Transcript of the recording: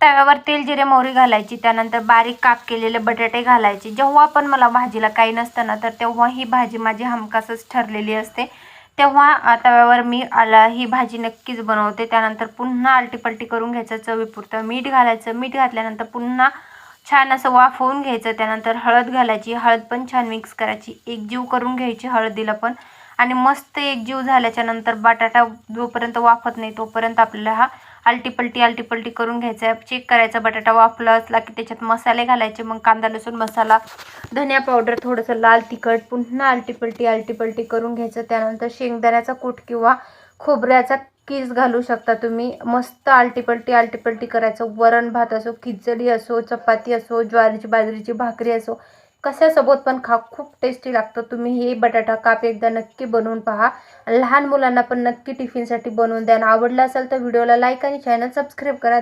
तव्यावर तेल जिरे मोहरी घालायची, त्यानंतर बारीक काप केलेले बटाटे घालायचे. जेव्हा पण मला भाजीला काही नसतं ना तर तेव्हा ही भाजी माझी हमखासच ठरलेली असते. तेव्हा तव्यावर मी ही भाजी नक्कीच बनवते. त्यानंतर पुन्हा आलटीपलटी करून घ्यायचं, चवीपुरतं मीठ घालायचं. मीठ घातल्यानंतर पुन्हा छान असं वाफवून घ्यायचं. त्यानंतर हळद घालायची, हळद पण छान मिक्स करायची, एकजीव करून घ्यायची हळदीला पण. आणि मस्त एकजीव झाल्याच्या नंतर बटाटा जोपर्यंत वाफत नाही तोपर्यंत आपल्याला हा आलटीपलटी करून घ्यायचा आहे. चेक करायचा बटाटा वाफला असला की त्याच्यात मसाले घालायचे. मग कांदा लसूण मसाला, धनिया पावडर, थोडंसं लाल तिखट, पुन्हा आलटीपलटी करून घ्यायचं. त्यानंतर शेंगदाण्याचा कूट किंवा खोबऱ्याचा कीस घालू शकता तुम्ही. मस्त आलटीपलटी करायचं. वरण भात असो, खिचडी असो, चपाती असो, ज्वारीची बाजरीची भाकरी असो, कशासोबत पण खा, खूप टेस्टी लागतं. तुम्ही हे बटाटा काप एकदा नक्की बनवून पहा. लहान मुलांना पण नक्की टिफिनसाठी बनवून द्या. आवडला असेल तर व्हिडिओला लाईक आणि चॅनल सबस्क्राईब करा.